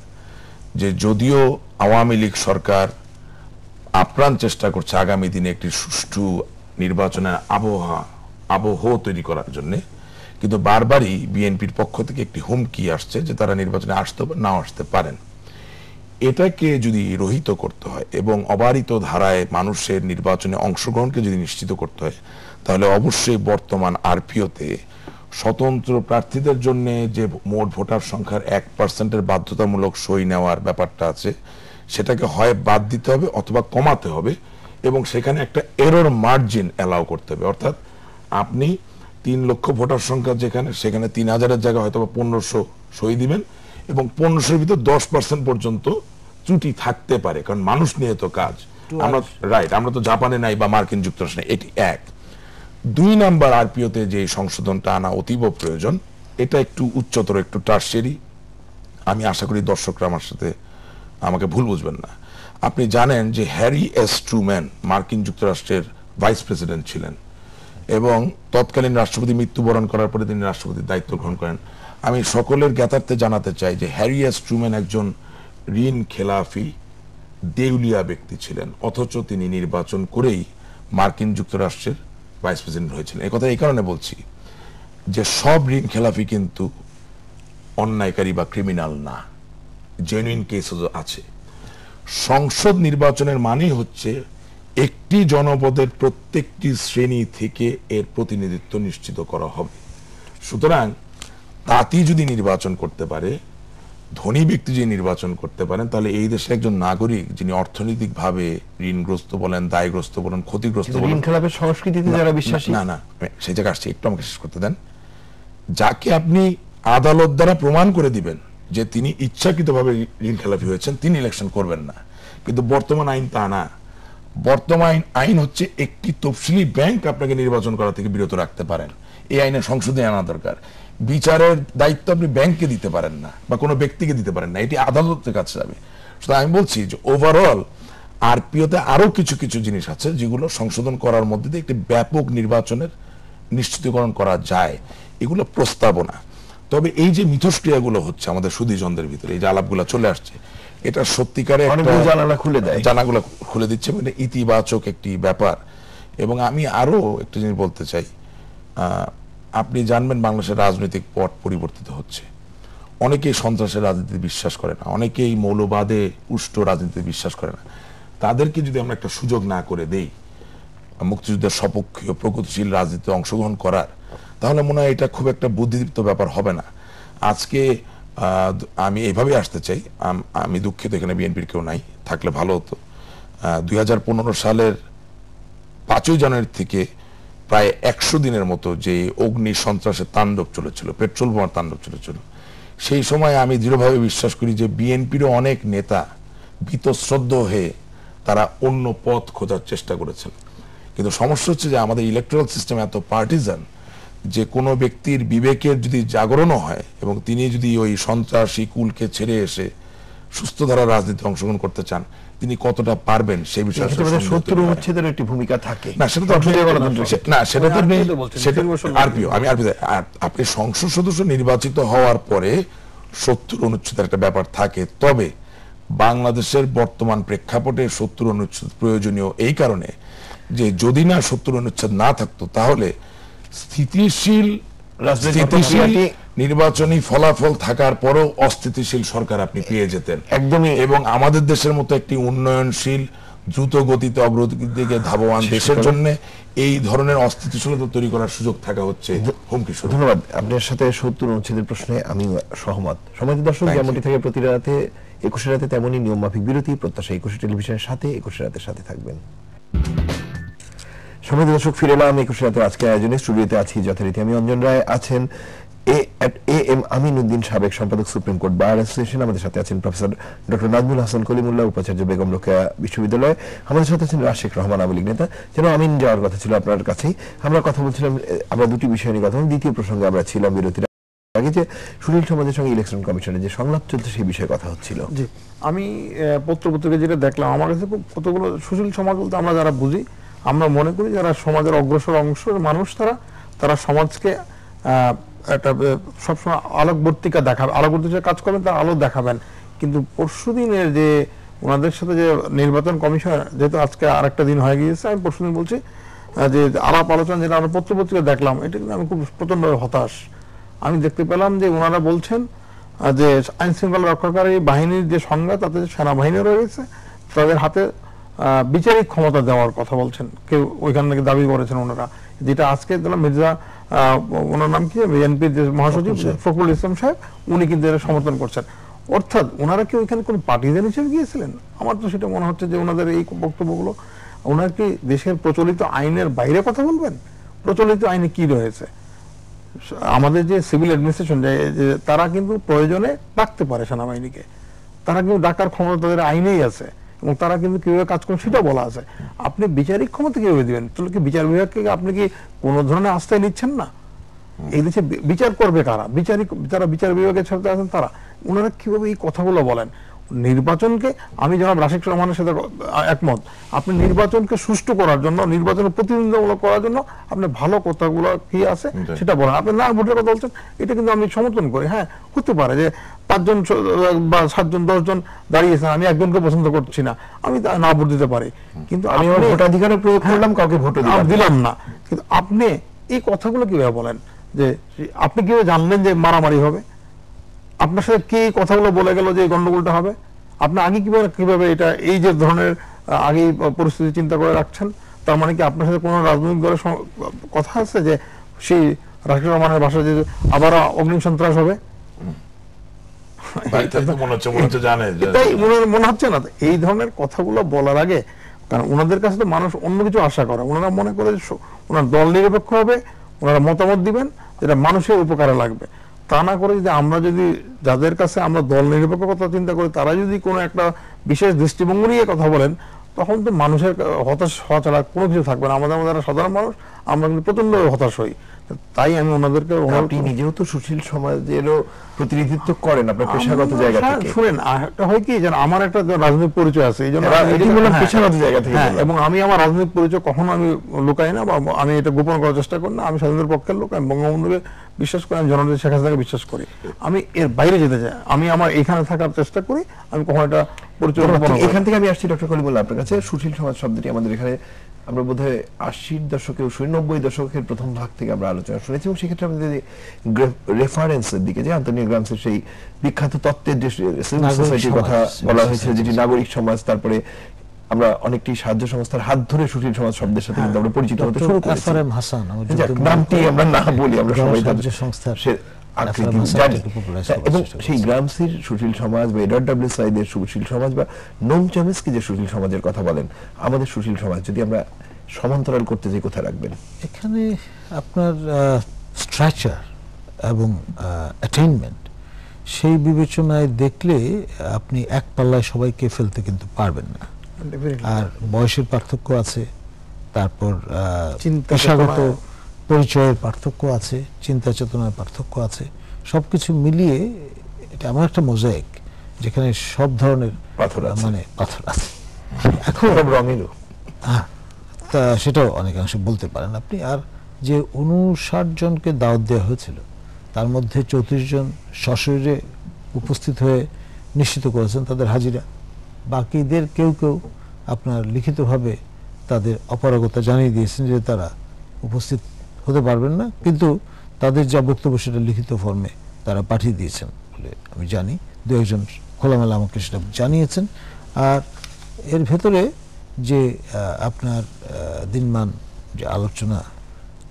যে যদিও আওয়ামী লীগ সরকার আপ্রাণ চেষ্টা করছে আগামী দিনে একটি সুষ্ঠু নির্বাচনের আবহ তৈরি করার জন্য, কিন্তু বারবারই বিএনপির পক্ষ থেকে একটি হুমকি আসছে যে তারা নির্বাচনে আসতে বা নাও আসতে পারেন। এটাকে যদি রহিত করতে হয় এবং অবারিত ধারায় মানুষের নির্বাচনে অংশগ্রহণকে যদি নিশ্চিত করতে হয়, তাহলে অবশ্যই বর্তমান আরপিওতে স্বতন্ত্র প্রার্থীদের জন্য যে মোট ভোটার সংখ্যার 1% বাধ্যতামূলক সই নেওয়ার ব্যাপারটা আছে, সেটাকে হয় বাদ দিতে হবে অথবা কমাতে হবে, এবং সেখানে একটা এরর মার্জিন অ্যালাউ করতে হবে। অর্থাৎ আপনি 3 লক্ষ ভোটার সংখ্যা সেখানে 3000-এর জায়গায় হয়তো 1500 সই দিবেন, এবং 1500-এর ভিতর 10% পর্যন্ত ত্রুটি থাকতে পারে, কারণ মানুষ নিয়ে তো কাজ। আমরা তো জাপানে নাই বা মার্কিন যুক্তরাষ্ট্রে। এটি 1। 2 নাম্বার আরপিওতে যে সংশোধনটা আনা অতীব প্রয়োজন, এটা একটু উচ্চতর, একটু টার্সিয়ারি। আমি আশা করি দর্শকরা আমাকে ভুল বুঝবেন না। আপনি জানেন যে হ্যারি এস ট্রুম্যান মার্কিন যুক্তরাষ্ট্রের ভাইস প্রেসিডেন্ট ছিলেন, এবং তৎকালীন রাষ্ট্রপতি মৃত্যুবরণ করার পরে তিনি রাষ্ট্রপতির দায়িত্ব গ্রহণ করেন। আমি সকলের জ্ঞাতার্থে জানাতে চাই যে হ্যারি এস ট্রুম্যান একজন ঋণ খেলাফি দেউলিয়া ব্যক্তি ছিলেন, অথচ তিনি নির্বাচন করেই মার্কিন যুক্তরাষ্ট্রের ভাইস প্রেসিডেন্ট হয়েছিলেন। এই কথা এই কারণে বলছি যে সব ঋণ খেলাফি কিন্তু অন্যায়কারী বা ক্রিমিনাল না, জেনুইন কেসও আছে। সংসদ নির্বাচনের মানেই হচ্ছে একটি জনপদের প্রত্যেকটি শ্রেণী থেকে এর প্রতিনিধিত্ব নিশ্চিত করা হবে। সুতরাং তাঁতি যদি নির্বাচন করতে পারে, ধনী ব্যক্তি যদি নির্বাচন করতে পারেন, তাহলে এই দেশের একজন নাগরিক যিনি অর্থনৈতিকভাবে ঋণগ্রস্ত বলেন, দায়গ্রস্ত বলেন, ক্ষতিগ্রস্ত বলেন, ঋণ খেলাপের সংস্কৃতিতে যারা বিশ্বাসী, না সেই জায়গায় আসছে, একটু আমাকে শেষ করতে দেন। যাকে আপনি আদালত দ্বারা প্রমাণ করে দিবেন যে তিনি ইচ্ছাকৃতভাবে ঋণ খেলাপি হয়েছেন, তিনি ইলেকশন করবেন না। কিন্তু বর্তমান আইন তা না। বর্তমান আইন হচ্ছে একটি তফসিলি ব্যাংক আপনাকে নির্বাচন করা থেকে বিরত রাখতে পারেন। এই আইনের সংশোধনী আনা দরকার। বিচারের দায়িত্ব আপনি ব্যাংককে দিতে পারেন না বা কোনো ব্যক্তিকে দিতে পারেন না, এটি আদালতের কাছে যাবে। সুতরাং আমি বলছি যে ওভারঅল আরপিওতে আরো কিছু কিছু জিনিস আছে যেগুলো সংশোধন করার মধ্যে দিয়ে একটি ব্যাপক নির্বাচনের নিশ্চিতকরণ করা যায়, এগুলো প্রস্তাবনা। তবে এই যে মিথস্ক্রিয়াগুলো হচ্ছে আমাদের সুধীজনদের ভিতরে, এই যে আলাপগুলো চলে আসছে, এটা সত্যিকারে জানালা খুলে দেয়, জানাগুলো খুলে দিচ্ছে, মানে ইতিবাচক একটি ব্যাপার। এবং আমি আরো একটা জিনিস বলতে চাই, আপনি জানবেন বাংলাদেশের রাজনৈতিক পট পরিবর্তিত হচ্ছে। অনেকেই সন্ত্রাসের রাজনীতিতে বিশ্বাস করে না, অনেকেই মৌলবাদে পুষ্ট রাজনীতিতে বিশ্বাস করে না। তাদেরকে যদি আমরা একটা সুযোগ না করে দেই মুক্তিযুদ্ধের সপক্ষীয় প্রগতিশীল রাজনীতিতে অংশগ্রহণ করার, তাহলে মনে হয় এটা খুব একটা বুদ্ধিদীপ্ত ব্যাপার হবে না। আজকে আমি এইভাবে আসতে চাই, আমি দুঃখিত এখানে বিএনপির কেউ নাই, থাকলে ভালো হতো। 2015 সালের 5ই জানুয়ারি থেকে প্রায় 100 দিনের মতো যে অগ্নি সন্ত্রাসের তাণ্ডব চলেছিল, পেট্রোল বোমার তাণ্ডব চলেছিল, সেই সময় আমি দৃঢ়ভাবে বিশ্বাস করি যে বিএনপিরও অনেক নেতা বীতশ্রদ্ধ হয়ে তারা অন্য পথ খোঁজার চেষ্টা করেছেন। কিন্তু সমস্যা হচ্ছে যে আমাদের ইলেকট্রাল সিস্টেম এত পার্টিজান যে কোনো ব্যক্তির বিবেকের যদি জাগরণও হয় এবং তিনি যদি ওই সন্ত্রাসী কুলকে ছেড়ে এসে সুস্থ ধারা রাজনীতি অংশগ্রহণ করতে চান, তিনি কতটা পারবেন সেই বিষয়ে শত্রু উচ্ছেদের একটি ভূমিকা থাকে না। সেটা তো আরপিও আপনি সংসদ সদস্য নির্বাচিত হওয়ার পরে শত্রু অনুচ্ছেদের একটা ব্যাপার থাকে। তবে বাংলাদেশের বর্তমান প্রেক্ষাপটে শত্রু অনুচ্ছেদ প্রয়োজনীয় এই কারণে যে যদি না শত্রু অনুচ্ছেদ না থাকতো, তাহলে স্থিতিশীল নির্বাচনী ফলাফল থাকার পরেও অস্থিতিশীল সরকার আপনি পেয়ে যেতেন একদমই। এবং আমাদের দেশের মতো একটি উন্নয়নশীল দ্রুত গতিতে অগ্রগতির দিকে ধাবমান দেশের জন্য এই ধরনের অস্থিতিশীলতা তৈরি করার সুযোগ থাকা হচ্ছে হুমকি স্বরূপ। ধন্যবাদ। আপনার সাথে ৭০ অনুচ্ছেদের প্রশ্নে আমি সহমত। সম্মানিত দর্শক, যেমনটি থাকে প্রতি রাতে ২১ রাতে, তেমনই নিয়মমাফিক বিরতি প্রত্যাশা ২১ টেলিভিশনের সাথে ২১ রাতের সাথে থাকবেন। সম্মানিত দর্শক, ফিরে এলাম ২১ রাতে আজকে আয়োজনে। স্টুডিওতে আছি যথারীতি আমি অঞ্জন রায়, আছেন এ এম আমিন উদ্দিন, সাবেক সম্পাদক সুপ্রিম কোর্ট বার অ্যাসোসিয়েশন। আমাদের সাথে আছেন প্রফেসর ডক্টর নাজমুল হাসান কলিমুল্লাহ, উপাচার্য বেগম রোকেয়া বিশ্ববিদ্যালয়। আমাদের সাথে আছেন রাশেক রহমান, আওয়ামী লীগ নেতা। যেন আমিন যাওয়ার কথা ছিল আপনার কাছেই, আমরা কথা বলছিলাম, আমরা দুটি বিষয় নিয়ে কথা বলছিলাম। দ্বিতীয় প্রসঙ্গে আমরা ছিলাম বিরতির আগে, যে সুনীল সমাজের সঙ্গে ইলেকশন কমিশনের যে সংলাপ চলছে সেই বিষয়ে কথা হচ্ছিল। জি, আমি পত্রপত্রিকা যেটা দেখলাম, আমার কাছে কতগুলো সুশীল সমাজ বলতে আমরা যারা বুঝি, আমরা মনে করি যারা সমাজের অগ্রসর অংশের মানুষ, তারা সমাজকে একটা সবসময় আলোকবর্তিকা দেখাবে, আলোকবর্তিকা কাজ করবেন, তারা আলো দেখাবেন। কিন্তু পরশুদিনের যে ওনাদের সাথে যে নির্বাচন কমিশন, যেহেতু আজকে আরেকটা দিন হয়ে গিয়েছে, আমি পরশুদিন বলছি যে আলাপ আলোচনা যেটা আমরা পত্রপত্রিকা দেখলাম, এটা কিন্তু আমি খুব প্রচন্ডভাবে হতাশ। আমি দেখতে পেলাম যে ওনারা বলছেন যে আইন শৃঙ্খলা রক্ষাকারী বাহিনীর যে সংজ্ঞা, তাতে সেনাবাহিনী রয়েছে, তাদের হাতে বিচারিক ক্ষমতা দেওয়ার কথা বলছেন কেউ ওইখান থেকে দাবি করেছেন ওনারা। যেটা আজকে দেখলাম মির্জা, ওনার নাম কি, বিএনপির যে মহাসচিব ফখরুল ইসলাম সাহেব, উনি কিন্তু এর সমর্থন করছেন। অর্থাৎ ওনারা কি ওইখানে কোনো পার্টিজান হিসেবে গিয়েছিলেন? আমার তো সেটা মনে হচ্ছে যে ওনাদের এই বক্তব্যগুলো, ওনারা কি দেশের প্রচলিত আইনের বাইরে কথা বলবেন? প্রচলিত আইনে কি রয়েছে? আমাদের যে সিভিল অ্যাডমিনিস্ট্রেশন, তারা কিন্তু প্রয়োজনে ডাকতে পারে সেনাবাহিনীকে, তারা কিন্তু ডাকার ক্ষমতা তাদের আইনেই আছে, এবং তারা কিন্তু কিভাবে কাজ করবে সেটা বলা আছে। আপনি বিচারিক ক্ষমতা কিভাবে দিবেন? তাহলে কি বিচার বিভাগকে আপনি কি কোনো ধরনের আস্থায় নিচ্ছেন না? এই দেশে বিচার করবে কারা? যারা বিচার বিভাগের সাথে আছেন তারা। ওনারা কিভাবে এই কথাগুলো বলেন? নির্বাচনকে, আমি জনাব রাশেক রহমানের সাথে একমত, আপনি নির্বাচনকে সুষ্ঠু করার জন্য, নির্বাচনের প্রতিদ্বন্দ্বিতামূলক করার জন্য আপনি ভালো কথাগুলো কি আছে সেটা বলেন। আপনি না ভোটের কথা বলছেন, এটা কিন্তু আমি সমর্থন করি। হ্যাঁ, হতে পারে যে ৫ জন বা ৭ জন ১০ জন দাঁড়িয়েছেন, আমি একজনকে পছন্দ করছি না, আমি না ভোট দিতে পারি, কিন্তু আমি আমার ভোটাধিকারের প্রয়োগ করলাম, কাউকে ভোট দিলাম না। কিন্তু আপনি এই কথাগুলো কিভাবে বলেন? যে আপনি কিভাবে জানলেন যে মারামারি হবে? আপনার সাথে কে কথাগুলো বলে গেল যে গন্ডগোলটা হবে? আপনি আগে কিভাবে এটা, এই যে ধরনের আগে পরিস্থিতি চিন্তা করে রাখছেন? তার মানে কি আপনার সাথে কোনো রাজনৈতিক দলের কথা আছে যে সেই রাশেক রহমানের বাসায় যে আবার অগ্নি সন্ত্রাস হবে? এটাই মনে হচ্ছে না? এই ধরনের কথাগুলো বলার আগে, কারণ ওনাদের কাছে তো মানুষ অন্য কিছু আশা করে, ওনারা মনে করে ওনার দল নিরপেক্ষ হবে, ওনারা মতামত দিবেন যেটা মানুষের উপকারে লাগবে। তা না করে যদি আমরা যাদের কাছে আমরা দল নিরপেক্ষ কথা চিন্তা করি, তারা যদি কোনো একটা বিশেষ দৃষ্টিভঙ্গি নিয়ে কথা বলেন, তখন তো মানুষের হতাশ হওয়া ছাড়া কোনো কিছু থাকবে না। আমাদের যারা সাধারণ মানুষ, আমরা কিন্তু প্রচন্ড হতাশ হই। তাই আমি ওনাদেরকে, আপনি নিজেও তো সুশীল সমাজেরও প্রতিনিধিত্ব করেন আপনার পেশাগত জায়গা থেকে। শুনেন, একটা হয় কি, যেন আমার একটা রাজনৈতিক পরিচয় আছে, এই জন্য পেশাগত জায়গা থেকে, এবং আমি আমার রাজনৈতিক পরিচয় কখনো আমি লুকাই না, বা আমি এটা গোপন করার চেষ্টা করি না। আমি স্বাধীনতার পক্ষের লোক, আমি বঙ্গবন্ধুকে বিশ্বাস করি, আমি জননেত্রী শেখ হাসিনাকে বিশ্বাস করি। আমি এর বাইরে যেতে চাই, আমি আমার এখানে থাকার চেষ্টা করি, আমি কখনো এটা পরিচয়। এখান থেকে আমি আসছি ডক্টর কলিমুল্লাহ আপনার কাছে। সুশীল সমাজ শব্দটি আমাদের এখানে আমরা বোধহয় ৮০ দশকের ৯০ দশকের প্রথম ভাগ থেকে আমরা আলোচনা শুনেছি, এবং সেক্ষেত্রে আমাদের রেফারেন্সের দিকে যে আন্তনিও গ্রামসের সেই বিখ্যাত তত্ত্বের যে সিভিল সোসাইটির কথা বলা হয়েছে, যেটি নাগরিক সমাজ, তারপরে আমরা অনেকটি সাহায্য সংস্থার হাত ধরে সুশীল সমাজ শব্দের সাথে কিন্তু আমরা পরিচিত হতে শুরু করেছি। এফআরএম হাসান, নামটি আমরা না বলি, আমরা সবাই তাদের সংস্থার এবং সেই গ্রামসির সুশীল সমাজ বা এডওয়ার্ড ডব্লিউ সাইদের সুশীল সমাজ বা নোম চমস্কি যে সুশীল সমাজের কথা বলেন, আমাদের সুশীল সমাজ যদি আমরা সমান্তরাল করতে যাই, কোথায় রাখবেন? এখানে আপনার স্ট্রাকচার এবং অ্যাটেইনমেন্ট, সেই বিবেচনায় দেখলে আপনি এক পাল্লায় সবাইকে ফেলতে কিন্তু পারবেন না। আর বয়সের পার্থক্য আছে, তারপর পেশাগত পরিচয়ের পার্থক্য আছে, চিন্তা চেতনার পার্থক্য আছে, সবকিছু মিলিয়ে এটা এমন একটা মোজাইক যেখানে সব ধরনের পাথর আছে। এখন রঙিনও, হ্যাঁ, তা সেটাও অনেকাংশে বলতে পারেন আপনি। আর যে ৫৯ জনকে দাওয়াত দেওয়া হয়েছিল, তার মধ্যে ৩৪ জন সশরীরে উপস্থিত হয়ে নিশ্চিত করেছেন তাদের হাজিরা। বাকিদের কেউ কেউ আপনার লিখিতভাবে তাদের অপারগতা জানিয়ে দিয়েছেন যে তারা উপস্থিত হতে পারবেন না, কিন্তু তাদের যা বক্তব্য সেটা লিখিত ফর্মে তারা পাঠিয়ে দিয়েছেন বলে আমি জানি, দু একজন খোলামেলা আমাকে সেটা জানিয়েছেন। আর এর ভেতরে যে আপনার দিনমান যে আলোচনা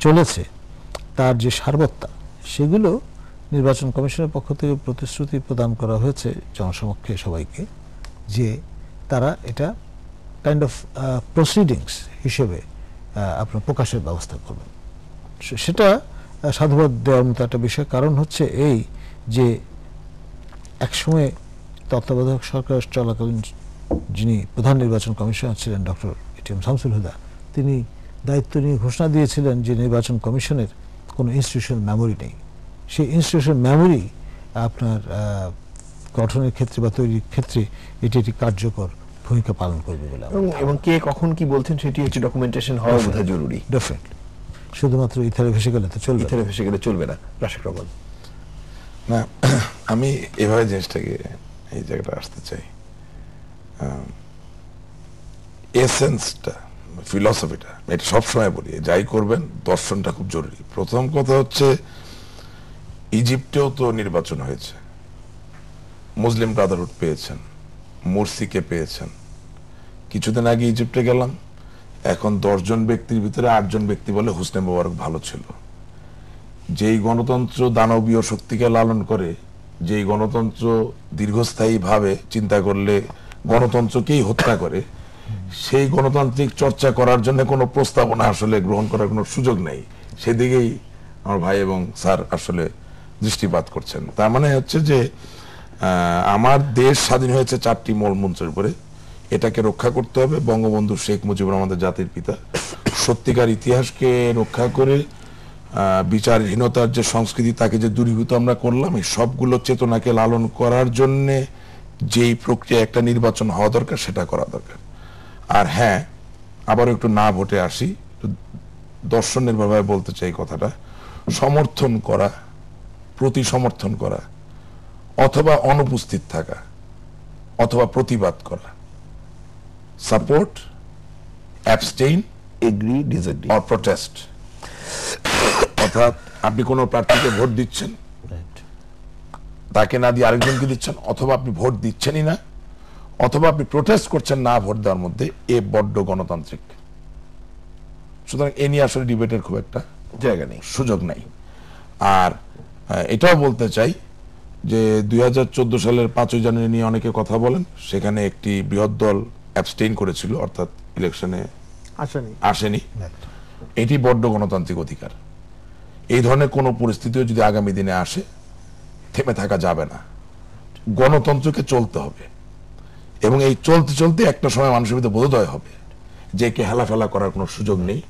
চলেছে তার যে সারবত্তা, সেগুলো নির্বাচন কমিশনের পক্ষ থেকে প্রতিশ্রুতি প্রদান করা হয়েছে জনসমক্ষে সবাইকে, যে তারা এটা কাইন্ড অফ প্রসিডিংস হিসেবে আপনার প্রকাশের ব্যবস্থা করবেন। সেটা সাধুবাদ দেওয়ার মতো একটা বিষয়। কারণ হচ্ছে এই যে একসময় তত্ত্বাবধায়ক সরকার চলাকালীন যিনি প্রধান নির্বাচন কমিশনার ছিলেন ডক্টর এটিএম শামসুল হুদা, তিনি দায়িত্ব নিয়ে ঘোষণা দিয়েছিলেন যে নির্বাচন কমিশনের কোনো ইনস্টিটিউশনাল মেমোরি নেই। সেই ইনস্টিটিউশনাল মেমোরি আপনার গঠনের ক্ষেত্রে বা তৈরির ক্ষেত্রে এটি একটি কার্যকর ভূমিকা পালন করবে বলে এবং কে কখন কি বলছেন সেটি হচ্ছে ডকুমেন্টেশন হওয়া বোধহয় জরুরি। ডেফিনেটলি শুধুমাত্র ইথারে ভেসে গেলে তো চলবে, ইথারে ভেসে গেলে চলবে না। রাশেক রহমান। না, আমি এভাবে জিনিসটাকে এই জায়গাটা আসতে চাই, এসেন্সটা, ফিলসফিটা, এটা সবসময় বলি, যাই করবেন দর্শনটা খুব জরুরি। প্রথম কথা হচ্ছে ইজিপ্টেও তো নির্বাচন হয়েছে, মুসলিম ব্রাদারহুড পেয়েছেন, মোরসিকে পেয়েছেন। কিছুদিন আগে ইজিপ্টে গেলাম, এখন 10 জন ব্যক্তির ভিতরে 8 জন ব্যক্তি বলে হোসনে মোবারক ভালো ছিল। যেই গণতন্ত্র দানবীয় শক্তিকে লালন করে, যেই গণতন্ত্র দীর্ঘস্থায়ী ভাবে চিন্তা করলে গণতন্ত্রকেই হত্যা করে, সেই গণতান্ত্রিক চর্চা করার জন্য কোনো প্রস্তাবনা আসলে গ্রহণ করার কোনো সুযোগ নেই। সেদিকেই আমার ভাই এবং স্যার আসলে দৃষ্টিপাত করছেন। তার মানে হচ্ছে যে আমার দেশ স্বাধীন হয়েছে 4টি মূল মন্ত্রের উপরে, এটাকে রক্ষা করতে হবে। বঙ্গবন্ধু শেখ মুজিবুর রহমান জাতির পিতা, সত্যিকার ইতিহাসকে রক্ষা করে বিচারহীনতার যে সংস্কৃতি, তাকে যে দূরীভূত আমরা করলাম, এই সবগুলো চেতনাকে লালন করার জন্যে যেই প্রক্রিয়া একটা নির্বাচন হওয়া দরকার সেটা করা দরকার। আর হ্যাঁ, আবার একটু না ভোটে আসি, দর্শনের ভাবে বলতে চাই কথাটা, সমর্থন করা, প্রতি সমর্থন করা, অথবা অনুপস্থিত থাকা, অথবা প্রতিবাদ করা, support, abstain, agree, disagree or protest. অর্থাৎ আপনি কোনো প্রার্থীকে ভোট দিচ্ছেন, তাকে না দিয়ে আরেকজনকে দিচ্ছেন, অথবা আপনি ভোট দিচ্ছেনই না, অথবা আপনি প্রোটেস্ট করছেন না ভোট দেওয়ার মধ্যে, এ বড্ড গণতান্ত্রিক। সুতরাং এ নিয়ে আসলে ডিবেটের খুব একটা জায়গা নেই, সুযোগ নাই। আর এটাও বলতে চাই যে 2014 সালের 5ই জানুয়ারি নিয়ে অনেকে কথা বলেন, সেখানে একটি বৃহৎ দল অ্যাবস্টেইন করেছিল, অর্থাৎ ইলেকশনে আসেনি। এটি বড্ড গণতান্ত্রিক অধিকার। এই ধরনের কোনো পরিস্থিতিও যদি আগামী দিনে আসে, থেমে থাকা যাবে না, গণতন্ত্রকে চলতে হবে। এবং এই চলতে চলতে একটা সময় মানুষের ভিতরে বোধোদয় হবে যে একে হেলাফেলা করার কোনো সুযোগ নেই।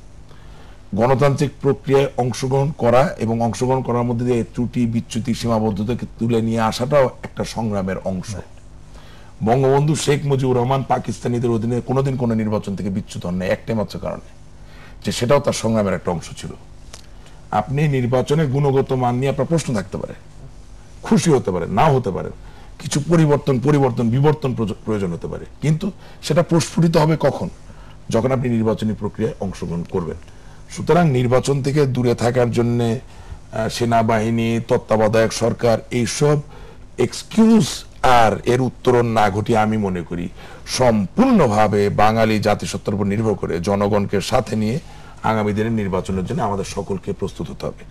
গণতান্ত্রিক প্রক্রিয়ায় অংশগ্রহণ করা এবং অংশগ্রহণ করার মধ্যে দিয়ে ত্রুটি, বিচ্যুতি, সীমাবদ্ধতাকে তুলে নিয়ে আসাটাও একটা সংগ্রামের অংশ। বঙ্গবন্ধু শেখ মুজিবুর রহমান পাকিস্তানিদের অধীনে কোনোদিন কোনো নির্বাচন থেকে বিচ্যুত হন নাই, একটাই মাত্র কারণে, যে সেটাও তার সংগ্রামের একটা অংশ ছিল। আপনি নির্বাচনের গুণগত মান নিয়ে আপনার প্রশ্ন থাকতে পারে, খুশি হতে পারে, না হতে পারে, কিছু বিবর্তন প্রয়োজন হতে পারে, কিন্তু সেটা প্রস্ফুটিত হবে কখন? যখন আপনি নির্বাচনী প্রক্রিয়ায় অংশগ্রহণ করবেন। সুতরাং নির্বাচন থেকে দূরে থাকার জন্য সেনাবাহিনী, তত্ত্বাবধায়ক সরকার, এইসব এক্সকিউজ আর এর উত্তরণ না ঘটিয়ে আমি মনে করি সম্পূর্ণভাবে বাঙালি জাতিসত্তার উপর নির্ভর করে জনগণকে সাথে নিয়ে আগামী দিনের নির্বাচনের জন্য আমাদের সকলকে প্রস্তুত হতে হবে।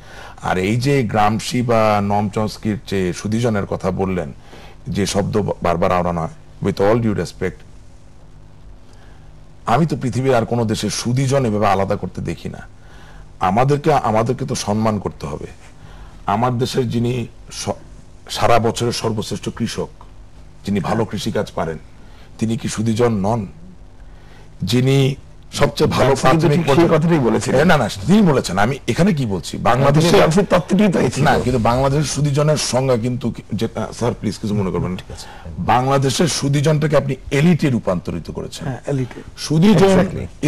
আর এই যে গ্রামসি বা নম চমস্কির যে সুদীজনের কথা বললেন, যে শব্দ বারবার আওড়ানো হয়, উইথ অল ডিউ রেসপেক্ট, আমি তো পৃথিবীর আর কোনো দেশের সুদীজন এভাবে আলাদা করতে দেখি না। আমাদেরকে তো সম্মান করতে হবে। আমার দেশের যিনি সারা বছরের সর্বশ্রেষ্ঠ কৃষক, যিনি ভালো কৃষিকাজ পারেন, তিনি কি সুদীজন নন? যিনি সবচেয়ে ভালো প্রাথমিক কথাটাই বলেছেন। না, তিনি বলেছেন। আমি এখানে কি বলছি, বাংলাদেশে না, কিন্তু বাংলাদেশের সুদীজনের সংজ্ঞা কিন্তু, স্যার প্লিজ কিছু মনে করবেন, বাংলাদেশের সুদীজনটাকে আপনি এলিটে রূপান্তরিত করেছেন। Sudijan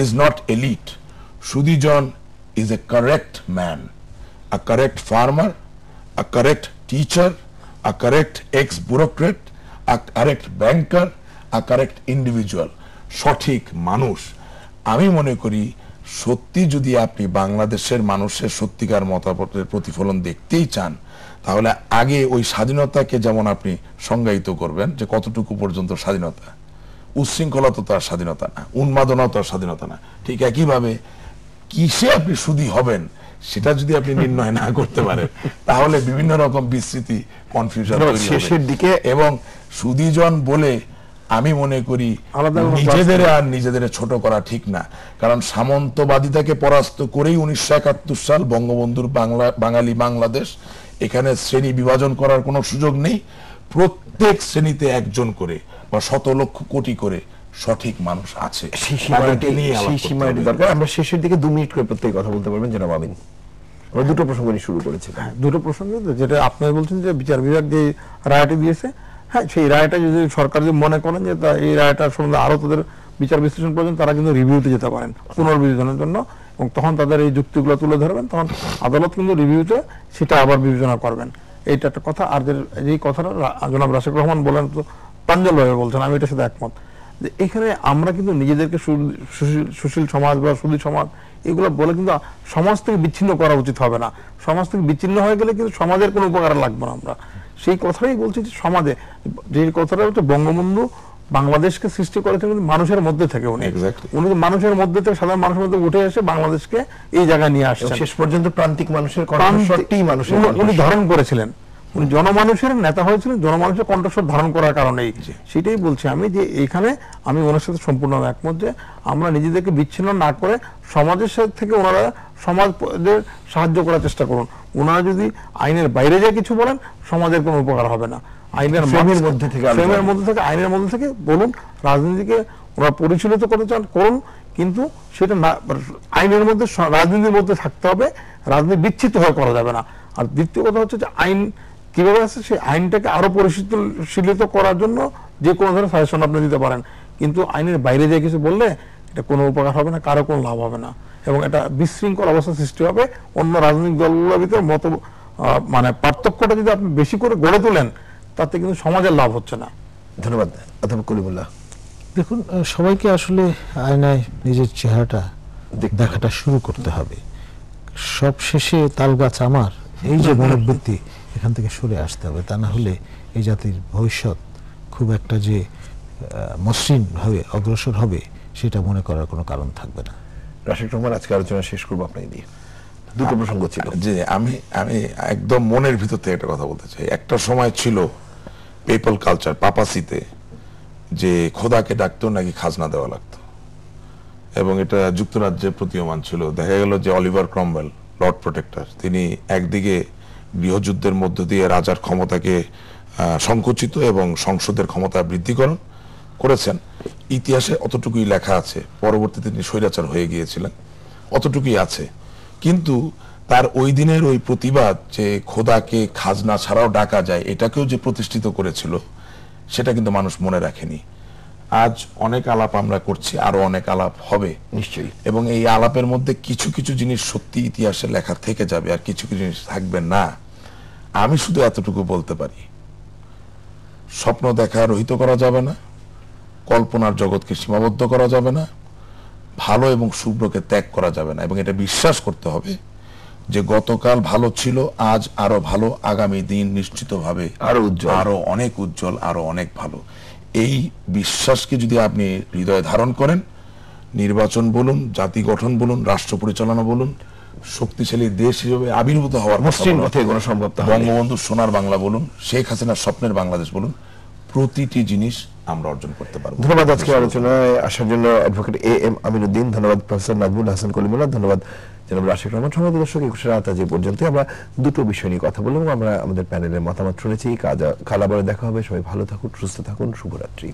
is not elite, Sudijan is a correct man, a correct farmer, a correct teacher, a correct ex bureaucrat, a correct banker, a correct individual, সঠিক মানুষ। আমি মনে করি সত্যি যদি আপনি বাংলাদেশের মানুষের সত্যিকার মতামতের প্রতিফলন দেখতেই চান, তাহলে আগে ওই স্বাধীনতাকে যেমন আপনি সংজ্ঞায়িত করবেন যে কতটুকু পর্যন্ত স্বাধীনতা, উচ্ছৃঙ্খলা তো তার স্বাধীনতা না, উন্মাদনা তো আর স্বাধীনতা না, ঠিক একইভাবে কিসে আপনি সুদী হবেন সেটা যদি আপনি নির্ণয় না করতে পারেন তাহলে বিভিন্ন রকম বিস্মৃতি, কনফিউশন শেষের দিকে এবং সুদীজন বলে আমি মনে করি নিজেদের ছোট করা ঠিক না, কারণ সামন্তবাদিতাকে পরাস্ত করেই 1971 সাল বঙ্গবন্ধুর বাঙালি বাংলাদেশ, এখানে শ্রেণী বিভাজন করার কোনো সুযোগ নেই, প্রত্যেক শ্রেণীতে একজন করে বা 100 লক্ষ কোটি করে সঠিক মানুষ আছে। আমরা শেষের দিকে 2 মিনিট করে প্রত্যেক কথা বলতে পারবেন জনাব আমিন। আমরা দুটো প্রসঙ্গ নিয়ে শুরু করেছি। দুটো প্রসঙ্গ, যেটা আপনি বলছেন যে বিচার বিভাগ যে রায়টি দিয়েছে, হ্যাঁ সেই রায়টা যদি সরকার যদি মনে করেন যে এই রায়টা সম্বন্ধে আরো তাদের বিচার বিশ্লেষণ প্রয়োজন, তারা কিন্তু রিভিউতে যেতে পারেন পুনর্বিবেচনার জন্য, এবং তখন তাদের এই যুক্তিগুলো তুলে ধরবেন, তখন আদালত কিন্তু রিভিউতে সেটা আবার বিবেচনা করবেন। এইটা একটা কথা। আর যে কথাটা জনাব রাশেক রহমান বলেন, তো প্রাঞ্জলভাবে বলছেন, আমি এটার সাথে একমত, যে এখানে আমরা কিন্তু নিজেদেরকে সুশীল সমাজ বা সুধী সমাজ এগুলো বলে কিন্তু সমাজ থেকে বিচ্ছিন্ন করা উচিত হবে না। সমাজ থেকে বিচ্ছিন্ন হয়ে গেলে কিন্তু সমাজের কোনো উপকার লাগবে না। আমরা সেই কথাটাই বলছি যে সমাজে যে কথাটা হচ্ছে বঙ্গবন্ধু বাংলাদেশকে সৃষ্টি করেছেন কিন্তু মানুষের মধ্যে থেকে, উনি মানুষের মধ্যে থেকে সাধারণ মানুষের মধ্যে উঠে এসে বাংলাদেশকে এই জায়গায় নিয়ে আসছেন, শেষ পর্যন্ত প্রান্তিক মানুষের কণ্ঠস্বরটি মানুষের উনি ধারণ করেছিলেন। উনি জনমানুষের নেতা হয়েছিলেন জনমানুষের কণ্ঠস্বর ধারণ করার কারণেই। সেটাই বলছি আমি, যে এখানে আমি ওনার সাথে সম্পূর্ণ একমত যে আমরা নিজেদেরকে বিচ্ছিন্ন না করে সমাজের সাথে থেকে ওনারা সমাজের সাহায্য করার চেষ্টা করুন। ওনারা যদি আইনের বাইরে যায় কিছু বলেন, সমাজের কোনো উপকার হবে না। আইনের মধ্যে থেকে আইনের মধ্যে থেকে বলুন, রাজনীতিকে ওনারা পরিচালিত করতে চান করুন, কিন্তু সেটা না আইনের মধ্যে, রাজনীতির মধ্যে থাকতে হবে, রাজনীতি বিচ্ছিন্ন হয়ে করা যাবে না। আর দ্বিতীয় কথা হচ্ছে যে আইন কিভাবে আছে, সেই আইনটাকে আরো পরিশীলিত করার জন্য যে কোনো ধরনের সাজেশন আপনি দিতে পারেন, কিন্তু আইনের বাইরে যে কিছু বললে এটা কোনো উপকার হবে না, কারো কোনো লাভ হবে না, এবং এটা বিশৃঙ্খল অবস্থা সৃষ্টি হবে। অন্য রাজনৈতিক দলগুলোর ভিতরে মত মানে পার্থক্যটা যদি আপনি বেশি করে গড়ে তোলেন, তাতে কিন্তু সমাজের লাভ হচ্ছে না। ধন্যবাদ অধ্যাপক কলিমুল্লাহ। দেখুন, সবাইকে আসলে আয়নায় নিজের চেহারাটা দেখাটা শুরু করতে হবে। সব শেষে তাল গাছ আমার, এই যে মনোবৃত্তি, এখান থেকে সরে আসতে হবে। তা না হলে এই জাতির ভবিষ্যৎ খুব একটা যে মসৃণ ভাবে অগ্রসর হবে সেটা মনে করার কোনো কারণ থাকবে না। রাশেক রহমান, আজকে আলোচনা শেষ করবো আপনাকে দিয়ে। দুটো প্রসঙ্গ ছিল যে আমি একদম মনের ভিতর থেকে একটা কথা বলতে চাই। একটা সময় ছিল পেপল কালচার, পাপাসিতে, যে খোদাকে ডাকতো নাকি খাজনা দেওয়া লাগতো, এবং এটা যুক্তরাজ্যে প্রতীয়মান ছিল। দেখা গেল যে অলিভার ক্রমওয়েল, লর্ড প্রোটেক্টর, তিনি একদিকে গৃহযুদ্ধের মধ্য দিয়ে রাজার ক্ষমতাকে সংকুচিত এবং সংসদের ক্ষমতা বৃদ্ধিকরণ করেছেন। ইতিহাসে অতটুকুই লেখা আছে, পরবর্তীতে তিনি স্বৈরাচার হয়ে গিয়েছিলেন, অতটুকুই আছে। কিন্তু তার ওই দিনের ওই প্রতিবাদ যে খোদাকে খাজনা ছাড়াও ডাকা যায়, এটাকেও যে প্রতিষ্ঠিত করেছিল, সেটা কিন্তু মানুষ মনে রাখেনি। আজ অনেক আলাপ আমরা করছি, আরো অনেক আলাপ হবে নিশ্চয়ই, এবং এই আলাপের মধ্যে কিছু কিছু জিনিস সত্যি ইতিহাসে লেখা থেকে যাবে, আর কিছু কিছু জিনিস থাকবে না। আমি শুধু এতটুকু বলতে পারি, স্বপ্ন দেখা রহিত করা যাবে না, কল্পনার জগৎকে সীমাবদ্ধ করা যাবে না, ভালো এবং শুভ্রকে ত্যাগ করা যাবে না, এবং এটা বিশ্বাস করতে হবে যে গতকাল ভালো ছিল, আজ আরো ভালো, আগামী দিন নিশ্চিতভাবে আরো উজ্জ্বল, আরো অনেক উজ্জ্বল, আরো অনেক ভালো। এই বিশ্বাসকে যদি আপনি হৃদয়ে ধারণ করেন, নির্বাচন বলুন, জাতি গঠন বলুন, রাষ্ট্র পরিচালনা বলুন, শক্তিশালী দেশ হিসেবে আবির্ভূত হওয়ার সম্ভব, বঙ্গবন্ধুর সোনার বাংলা বলুন, শেখ হাসিনার স্বপ্নের বাংলাদেশ বলুন, প্রতিটি জিনিস আমরা অর্জন করতে পারবো। ধন্যবাদ আজকে আলোচনায় আসার জন্য অ্যাডভোকেট এ.এম. আমিন উদ্দিন, ধন্যবাদ প্রফেসর নাজমুল হাসান কলিমুল্লাহ, ধন্যবাদ জনাব রাশেক রহমান। সমাজ দর্শক, 21 রাত আজ এই পর্যন্ত আমরা দুটো বিষয় নিয়ে কথা বললাম, আমরা আমাদের প্যানেলের মতামত শুনেছি। কালাবারে দেখা হবে। সবাই ভালো থাকুন, সুস্থ থাকুন, শুভরাত্রি।